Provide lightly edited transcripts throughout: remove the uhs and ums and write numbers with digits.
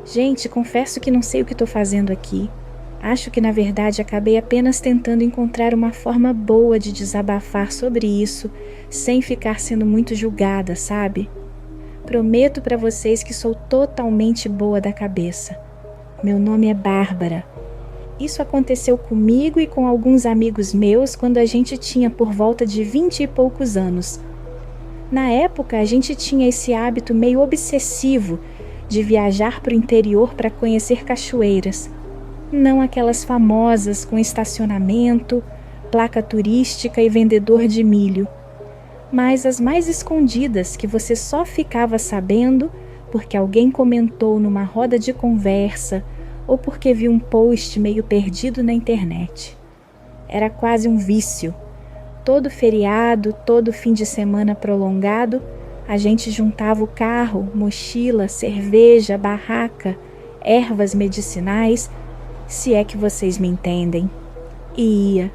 Gente, confesso que não sei o que estou fazendo aqui. Acho que na verdade acabei apenas tentando encontrar uma forma boa de desabafar sobre isso, sem ficar sendo muito julgada, sabe? Prometo para vocês que sou totalmente boa da cabeça. Meu nome é Bárbara. Isso aconteceu comigo e com alguns amigos meus quando a gente tinha por volta de 20 e poucos anos. Na época, a gente tinha esse hábito meio obsessivo de viajar para o interior para conhecer cachoeiras. Não aquelas famosas com estacionamento, placa turística e vendedor de milho, mas as mais escondidas que você só ficava sabendo porque alguém comentou numa roda de conversa ou porque viu um post meio perdido na internet. Era quase um vício. Todo feriado, todo fim de semana prolongado, a gente juntava o carro, mochila, cerveja, barraca, ervas medicinais, se é que vocês me entendem, e ia.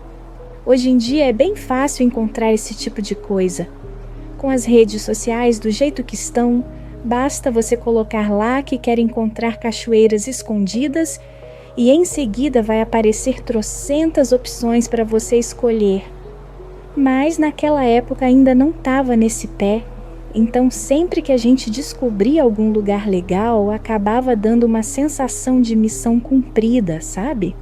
Hoje em dia é bem fácil encontrar esse tipo de coisa. Com as redes sociais do jeito que estão, basta você colocar lá que quer encontrar cachoeiras escondidas e em seguida vai aparecer trocentas opções para você escolher. Mas naquela época ainda não estava nesse pé, então sempre que a gente descobria algum lugar legal, acabava dando uma sensação de missão cumprida, sabe?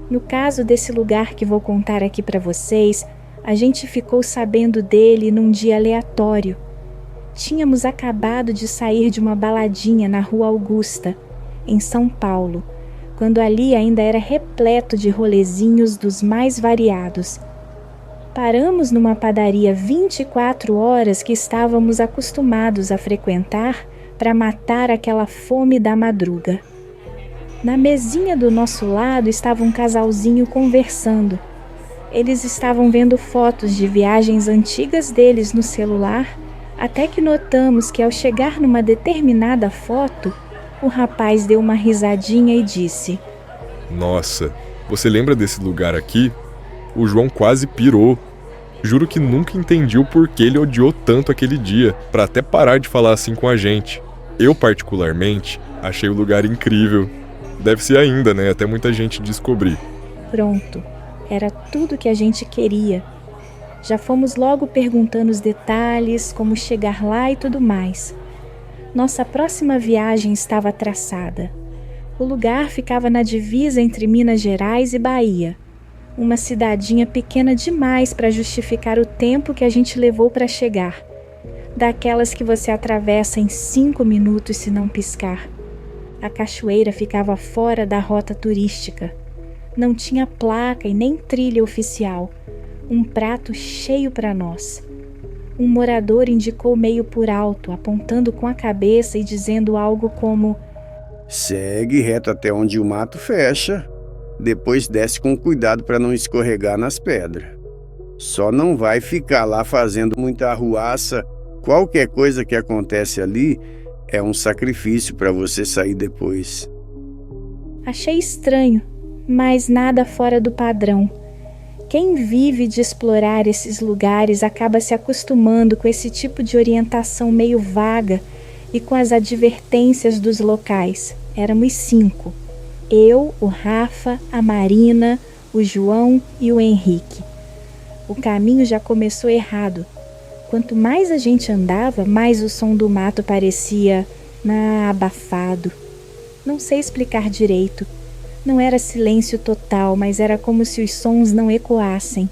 No caso desse lugar que vou contar aqui para vocês, a gente ficou sabendo dele num dia aleatório. Tínhamos acabado de sair de uma baladinha na Rua Augusta, em São Paulo, quando ali ainda era repleto de rolezinhos dos mais variados. Paramos numa padaria 24 horas que estávamos acostumados a frequentar para matar aquela fome da madruga. Na mesinha do nosso lado estava um casalzinho conversando. Eles estavam vendo fotos de viagens antigas deles no celular, até que notamos que ao chegar numa determinada foto, o rapaz deu uma risadinha e disse: Nossa, você lembra desse lugar aqui? O João quase pirou. Juro que nunca entendi o porquê ele odiou tanto aquele dia, pra até parar de falar assim com a gente. Eu, particularmente, achei o lugar incrível. Deve ser ainda, né? Até muita gente descobrir. Pronto, era tudo que a gente queria. Já fomos logo perguntando os detalhes, como chegar lá e tudo mais. Nossa próxima viagem estava traçada. O lugar ficava na divisa entre Minas Gerais e Bahia. Uma cidadinha pequena demais para justificar o tempo que a gente levou para chegar. Daquelas que você atravessa em 5 minutos se não piscar. A cachoeira ficava fora da rota turística. Não tinha placa e nem trilha oficial. Um prato cheio para nós. Um morador indicou meio por alto, apontando com a cabeça e dizendo algo como: segue reto até onde o mato fecha. Depois desce com cuidado para não escorregar nas pedras. Só não vai ficar lá fazendo muita arruaça. Qualquer coisa que acontece ali é um sacrifício para você sair depois. Achei estranho, mas nada fora do padrão. Quem vive de explorar esses lugares acaba se acostumando com esse tipo de orientação meio vaga e com as advertências dos locais. Éramos 5. Eu, o Rafa, a Marina, o João e o Henrique. O caminho já começou errado. Quanto mais a gente andava, mais o som do mato parecia abafado. Não sei explicar direito. Não era silêncio total, mas era como se os sons não ecoassem.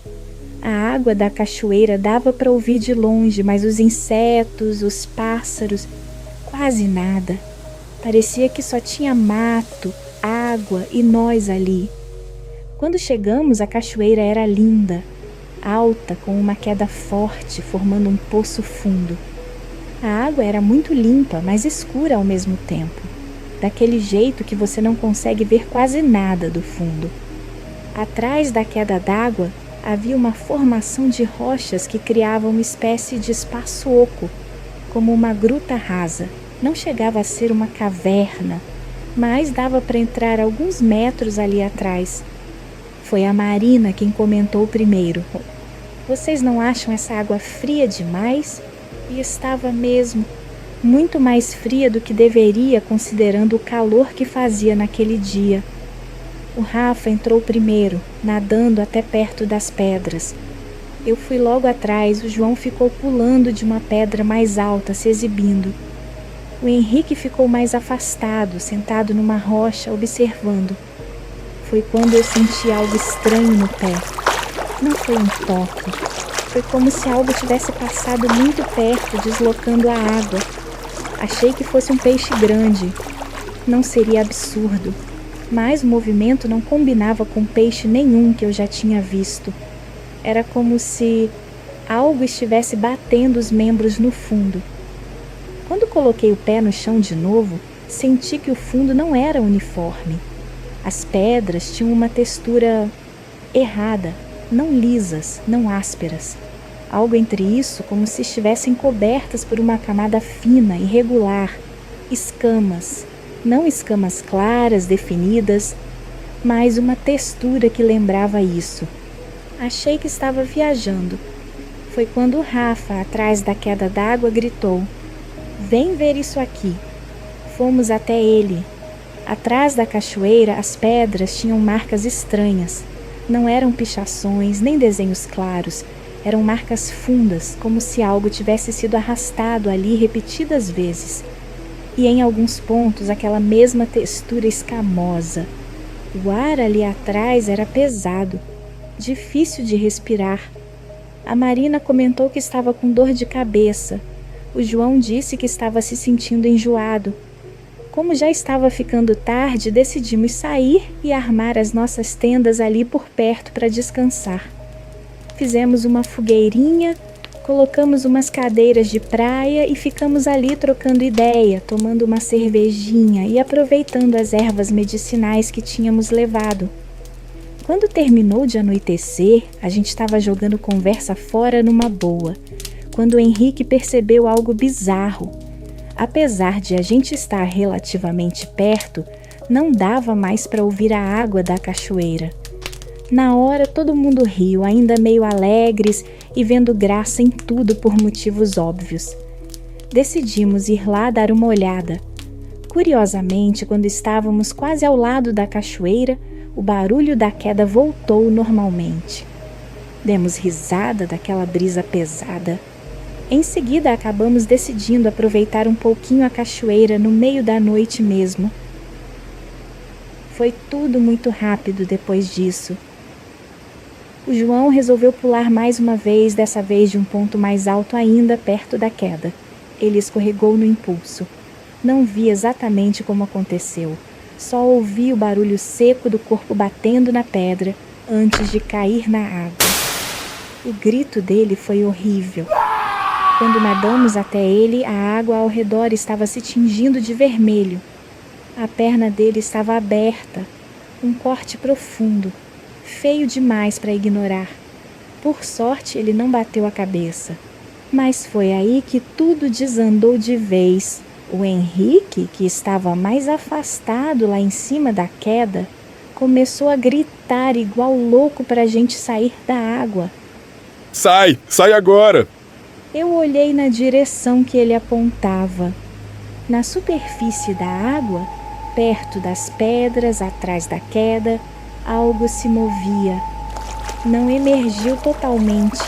A água da cachoeira dava para ouvir de longe, mas os insetos, os pássaros, quase nada. Parecia que só tinha mato, água e nós ali. Quando chegamos, a cachoeira era linda, alta, com uma queda forte, formando um poço fundo. A água era muito limpa, mas escura ao mesmo tempo, daquele jeito que você não consegue ver quase nada do fundo. Atrás da queda d'água havia uma formação de rochas que criava uma espécie de espaço oco, como uma gruta rasa. Não chegava a ser uma caverna, mas dava para entrar alguns metros ali atrás. Foi a Marina quem comentou primeiro: vocês não acham essa água fria demais? E estava mesmo. muito mais fria do que deveria, considerando o calor que fazia naquele dia. O Rafa entrou primeiro, nadando até perto das pedras. Eu fui logo atrás, o João ficou pulando de uma pedra mais alta, se exibindo. O Henrique ficou mais afastado, sentado numa rocha, observando. Foi quando eu senti algo estranho no pé. Não foi um toque. Foi como se algo tivesse passado muito perto, deslocando a água. Achei que fosse um peixe grande. Não seria absurdo, mas o movimento não combinava com peixe nenhum que eu já tinha visto. Era como se algo estivesse batendo os membros no fundo. Quando coloquei o pé no chão de novo, senti que o fundo não era uniforme. As pedras tinham uma textura errada, não lisas, não ásperas. Algo entre isso, como se estivessem cobertas por uma camada fina, irregular, escamas. Não escamas claras, definidas, mas uma textura que lembrava isso. Achei que estava viajando. Foi quando o Rafa, atrás da queda d'água, gritou: "Vem ver isso aqui." Fomos até ele. Atrás da cachoeira, as pedras tinham marcas estranhas. Não eram pichações, nem desenhos claros. Eram marcas fundas, como se algo tivesse sido arrastado ali repetidas vezes. E em alguns pontos aquela mesma textura escamosa. O ar ali atrás era pesado, difícil de respirar. A Marina comentou que estava com dor de cabeça. O João disse que estava se sentindo enjoado. Como já estava ficando tarde, decidimos sair e armar as nossas tendas ali por perto para descansar. Fizemos uma fogueirinha, colocamos umas cadeiras de praia e ficamos ali trocando ideia, tomando uma cervejinha e aproveitando as ervas medicinais que tínhamos levado. Quando terminou de anoitecer, a gente estava jogando conversa fora numa boa, quando o Henrique percebeu algo bizarro. Apesar de a gente estar relativamente perto, não dava mais para ouvir a água da cachoeira. Na hora, todo mundo riu, ainda meio alegres e vendo graça em tudo por motivos óbvios. Decidimos ir lá dar uma olhada. Curiosamente, quando estávamos quase ao lado da cachoeira, o barulho da queda voltou normalmente. Demos risada daquela brisa pesada. Em seguida, acabamos decidindo aproveitar um pouquinho a cachoeira no meio da noite mesmo. Foi tudo muito rápido depois disso. O João resolveu pular mais uma vez, dessa vez de um ponto mais alto ainda, perto da queda. Ele escorregou no impulso. Não vi exatamente como aconteceu. Só ouvi o barulho seco do corpo batendo na pedra antes de cair na água. O grito dele foi horrível. Quando nadamos até ele, a água ao redor estava se tingindo de vermelho. A perna dele estava aberta, um corte profundo, feio demais para ignorar. Por sorte, ele não bateu a cabeça. Mas foi aí que tudo desandou de vez. O Henrique, que estava mais afastado lá em cima da queda, começou a gritar igual louco para a gente sair da água. Sai! Sai agora! Eu olhei na direção que ele apontava. Na superfície da água, perto das pedras, atrás da queda, algo se movia. Não emergiu totalmente.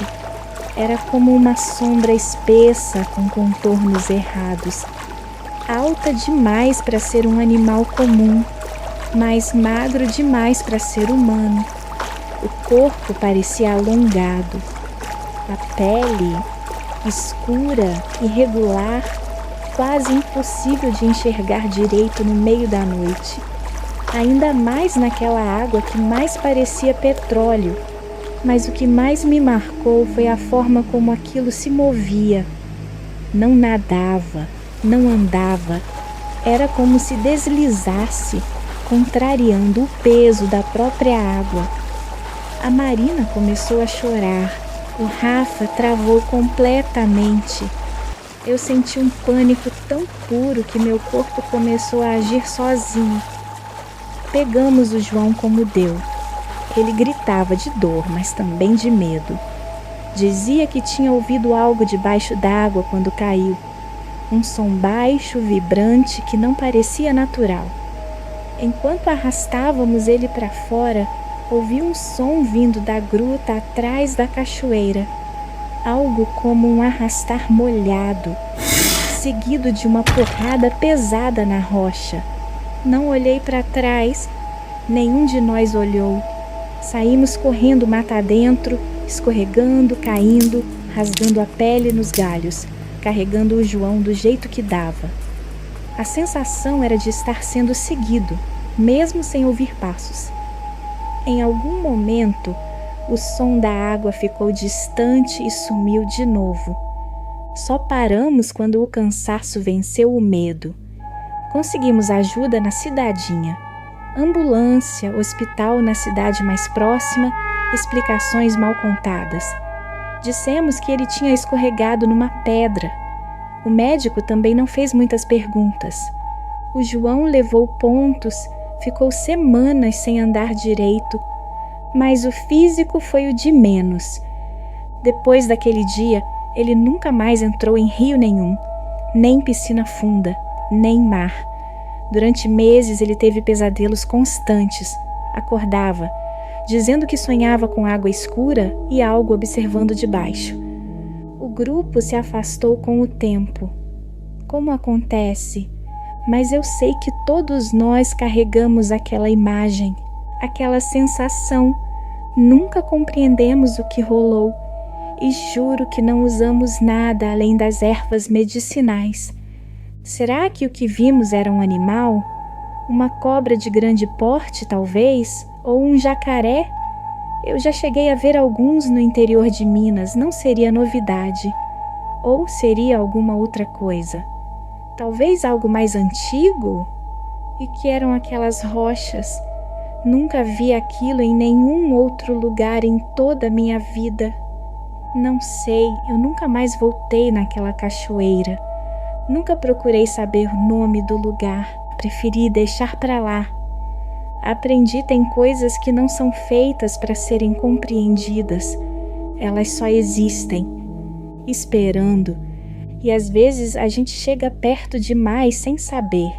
Era como uma sombra espessa com contornos errados. Alta demais para ser um animal comum, mas magro demais para ser humano. O corpo parecia alongado. A pele escura, irregular, quase impossível de enxergar direito no meio da noite. Ainda mais naquela água que mais parecia petróleo. Mas o que mais me marcou foi a forma como aquilo se movia. Não nadava, não andava. Era como se deslizasse, contrariando o peso da própria água. A Marina começou a chorar. O Rafa travou completamente. Eu senti um pânico tão puro que meu corpo começou a agir sozinho. Pegamos o João como deu. Ele gritava de dor, mas também de medo. Dizia que tinha ouvido algo debaixo d'água quando caiu. um som baixo, vibrante, que não parecia natural. Enquanto arrastávamos ele para fora, ouvi um som vindo da gruta atrás da cachoeira, algo como um arrastar molhado, seguido de uma porrada pesada na rocha. Não olhei para trás, nenhum de nós olhou. Saímos correndo mata adentro, escorregando, caindo, rasgando a pele nos galhos, carregando o João do jeito que dava. A sensação era de estar sendo seguido, mesmo sem ouvir passos. Em algum momento, o som da água ficou distante e sumiu de novo. Só paramos quando o cansaço venceu o medo. Conseguimos ajuda na cidadinha. Ambulância, hospital na cidade mais próxima, explicações mal contadas. Dissemos que ele tinha escorregado numa pedra. O médico também não fez muitas perguntas. O João levou pontos, ficou semanas sem andar direito, mas o físico foi o de menos. Depois daquele dia, ele nunca mais entrou em rio nenhum, nem piscina funda, nem mar. Durante meses ele teve pesadelos constantes. Acordava, dizendo que sonhava com água escura e algo observando de baixo. O grupo se afastou com o tempo. Como acontece? Mas eu sei que todos nós carregamos aquela imagem, aquela sensação. Nunca compreendemos o que rolou e juro que não usamos nada além das ervas medicinais. Será que o que vimos era um animal? Uma cobra de grande porte, talvez? Ou um jacaré? Eu já cheguei a ver alguns no interior de Minas, não seria novidade. Ou seria alguma outra coisa? Talvez algo mais antigo? E que eram aquelas rochas? Nunca vi aquilo em nenhum outro lugar em toda a minha vida. Não sei, eu nunca mais voltei naquela cachoeira. Nunca procurei saber o nome do lugar, preferi deixar para lá. Aprendi tem coisas que não são feitas para serem compreendidas. Elas só existem, esperando. E às vezes a gente chega perto demais sem saber.